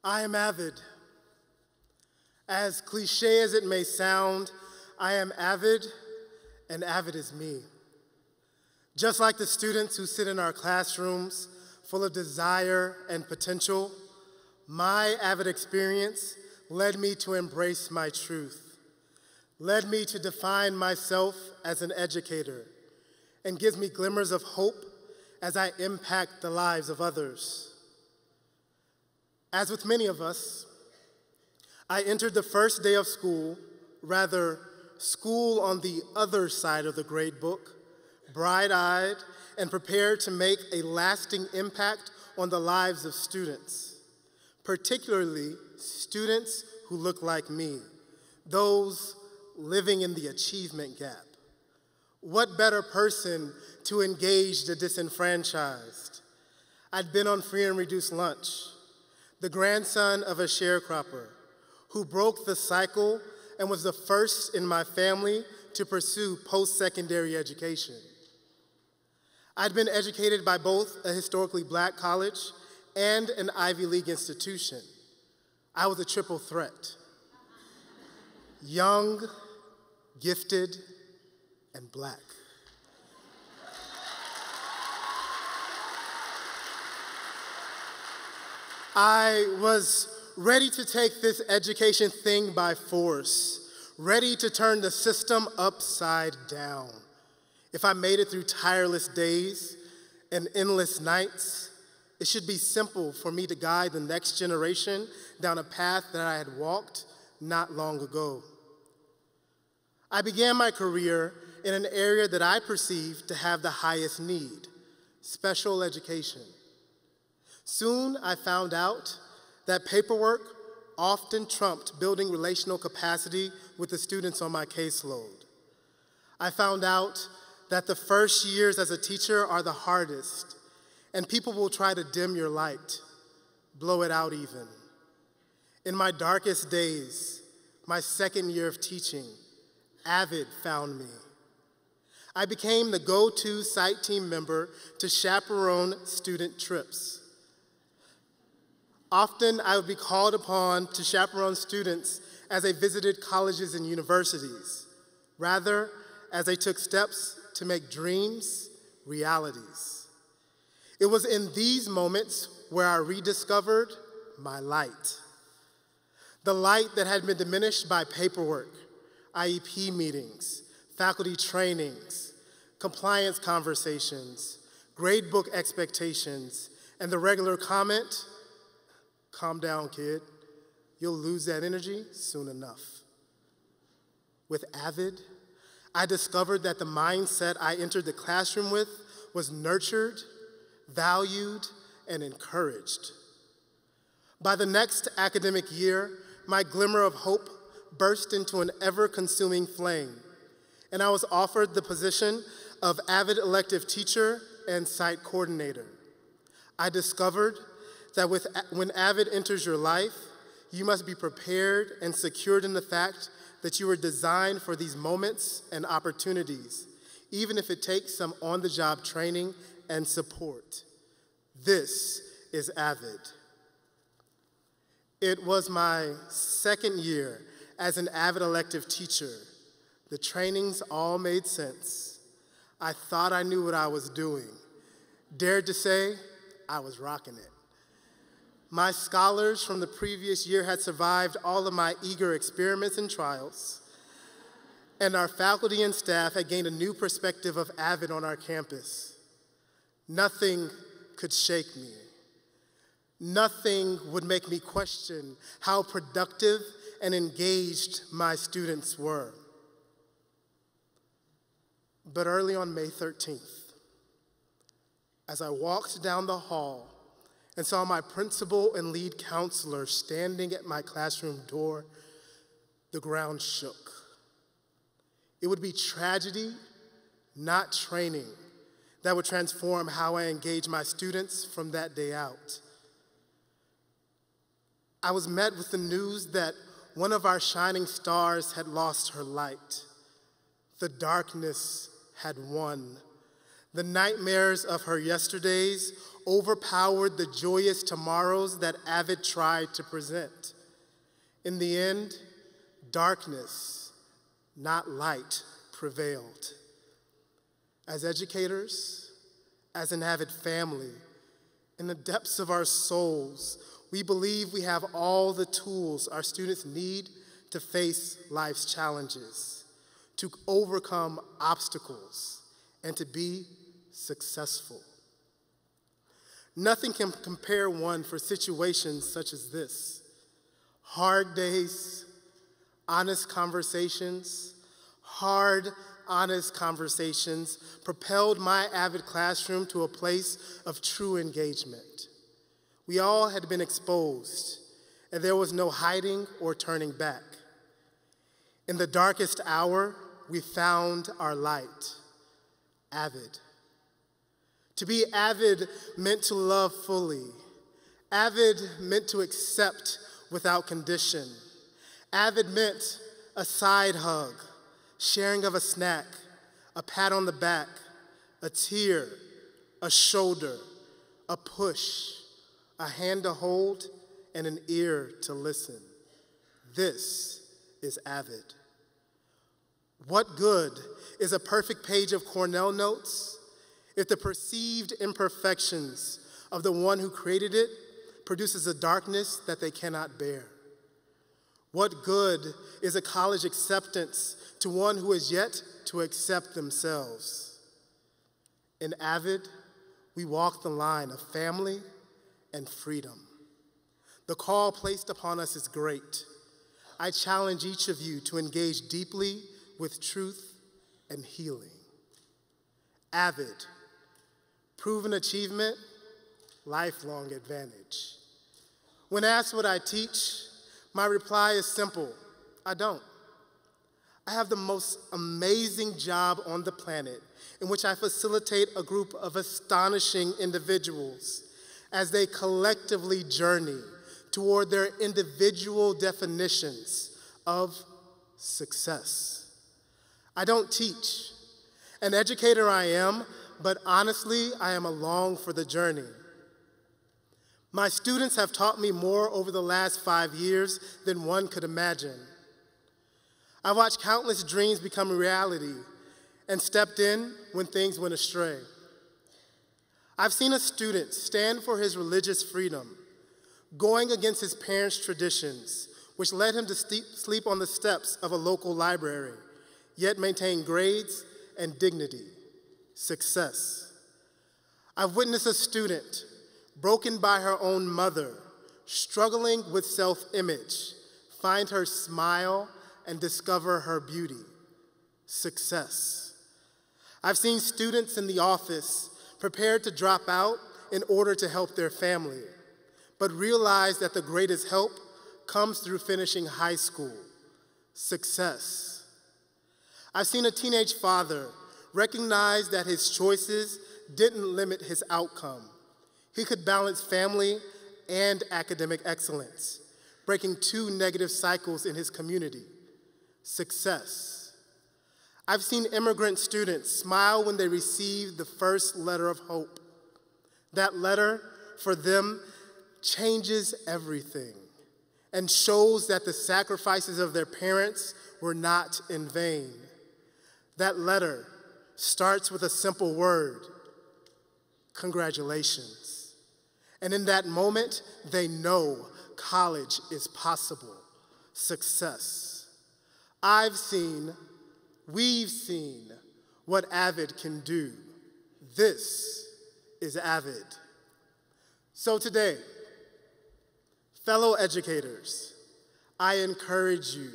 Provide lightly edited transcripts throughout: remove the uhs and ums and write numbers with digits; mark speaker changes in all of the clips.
Speaker 1: I am avid. As cliche as it may sound, I am avid, and avid is me. Just like the students who sit in our classrooms, full of desire and potential, my avid experience led me to embrace my truth, led me to define myself as an educator, and gives me glimmers of hope as I impact the lives of others. As with many of us, I entered the first day of school, rather school on the other side of the grade book, bright-eyed and prepared to make a lasting impact on the lives of students, particularly students who look like me, those living in the achievement gap. What better person to engage the disenfranchised? I'd been on free and reduced lunch, the grandson of a sharecropper who broke the cycle and was the first in my family to pursue post-secondary education. I'd been educated by both a historically Black college and an Ivy League institution. I was a triple threat: young, gifted, and Black. I was ready to take this education thing by force, ready to turn the system upside down. If I made it through tireless days and endless nights, it should be simple for me to guide the next generation down a path that I had walked not long ago. I began my career in an area that I perceived to have the highest need: special education. Soon I found out that paperwork often trumped building relational capacity with the students on my caseload. I found out that the first years as a teacher are the hardest, and people will try to dim your light, blow it out even. In my darkest days, my second year of teaching, Avid found me. I became the go-to site team member to chaperone student trips. Often, I would be called upon to chaperone students as they visited colleges and universities, rather as they took steps to make dreams realities. It was in these moments where I rediscovered my light. The light that had been diminished by paperwork, IEP meetings, faculty trainings, compliance conversations, gradebook expectations, and the regular comment, "Calm down, kid. You'll lose that energy soon enough." With Avid, I discovered that the mindset I entered the classroom with was nurtured, valued, and encouraged. By the next academic year, my glimmer of hope burst into an ever-consuming flame, and I was offered the position of Avid elective teacher and site coordinator. I discovered that when Avid enters your life, you must be prepared and secured in the fact that you were designed for these moments and opportunities, even if it takes some on-the-job training and support. This is Avid. It was my second year as an Avid elective teacher. The trainings all made sense. I thought I knew what I was doing. Dared to say, I was rocking it. My scholars from the previous year had survived all of my eager experiments and trials, and our faculty and staff had gained a new perspective of Avid on our campus. Nothing could shake me. Nothing would make me question how productive and engaged my students were. But early on May 13th, as I walked down the hall and saw my principal and lead counselor standing at my classroom door, the ground shook. It would be tragedy, not training, that would transform how I engage my students from that day out. I was met with the news that one of our shining stars had lost her light. The darkness had won. The nightmares of her yesterdays overpowered the joyous tomorrows that Avid tried to present. In the end, darkness, not light, prevailed. As educators, as an Avid family, in the depths of our souls, we believe we have all the tools our students need to face life's challenges, to overcome obstacles, and to be successful. Nothing can compare one for situations such as this. Hard days, honest conversations, hard, honest conversations propelled my Avid classroom to a place of true engagement. We all had been exposed, and there was no hiding or turning back. In the darkest hour, we found our light, Avid. To be Avid meant to love fully. Avid meant to accept without condition. Avid meant a side hug, sharing of a snack, a pat on the back, a tear, a shoulder, a push, a hand to hold, and an ear to listen. This is Avid. What good is a perfect page of Cornell notes if the perceived imperfections of the one who created it produces a darkness that they cannot bear? What good is a college acceptance to one who is yet to accept themselves? In Avid, we walk the line of family and freedom. The call placed upon us is great. I challenge each of you to engage deeply with truth and healing. Avid, proven achievement, lifelong advantage. When asked what I teach, my reply is simple: I don't. I have the most amazing job on the planet in which I facilitate a group of astonishing individuals as they collectively journey toward their individual definitions of success. I don't teach. An educator I am, but honestly, I am along for the journey. My students have taught me more over the last 5 years than one could imagine. I watched countless dreams become a reality and stepped in when things went astray. I've seen a student stand for his religious freedom, going against his parents' traditions, which led him to sleep on the steps of a local library, yet maintain grades and dignity, success. I've witnessed a student broken by her own mother, struggling with self-image, find her smile and discover her beauty, success. I've seen students in the office prepared to drop out in order to help their family, but realize that the greatest help comes through finishing high school, success. I've seen a teenage father recognize that his choices didn't limit his outcome. He could balance family and academic excellence, breaking 2 negative cycles in his community, success. I've seen immigrant students smile when they receive the first letter of hope. That letter, for them, changes everything and shows that the sacrifices of their parents were not in vain. That letter starts with a simple word: congratulations. And in that moment, they know college is possible, success. We've seen what Avid can do. This is Avid. So today, fellow educators, I encourage you,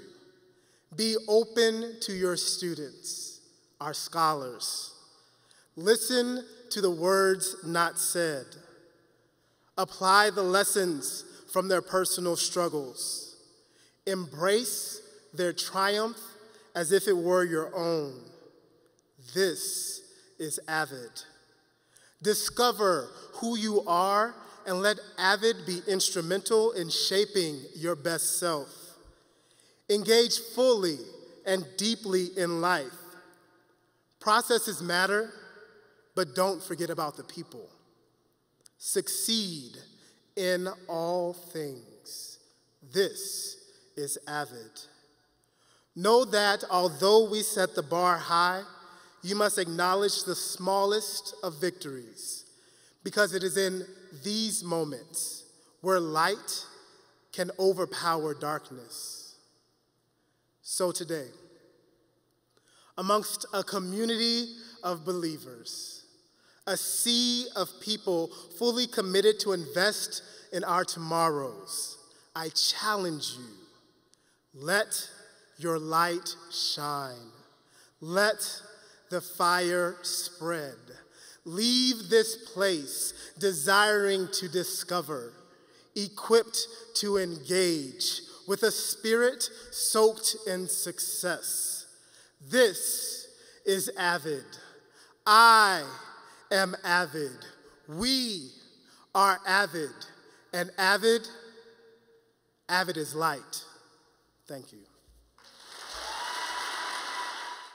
Speaker 1: be open to your students, our scholars. Listen to the words not said. Apply the lessons from their personal struggles. Embrace their triumph as if it were your own. This is Avid. Discover who you are and let Avid be instrumental in shaping your best self. Engage fully and deeply in life. Processes matter, but don't forget about the people. Succeed in all things. This is Avid. Know that although we set the bar high, you must acknowledge the smallest of victories, because it is in these moments where light can overpower darkness. So today, amongst a community of believers, a sea of people fully committed to invest in our tomorrows, I challenge you, let your light shine. Let the fire spread. Leave this place desiring to discover, equipped to engage with a spirit soaked in success. This is Avid. I am Avid. We are Avid. And Avid is light. Thank you.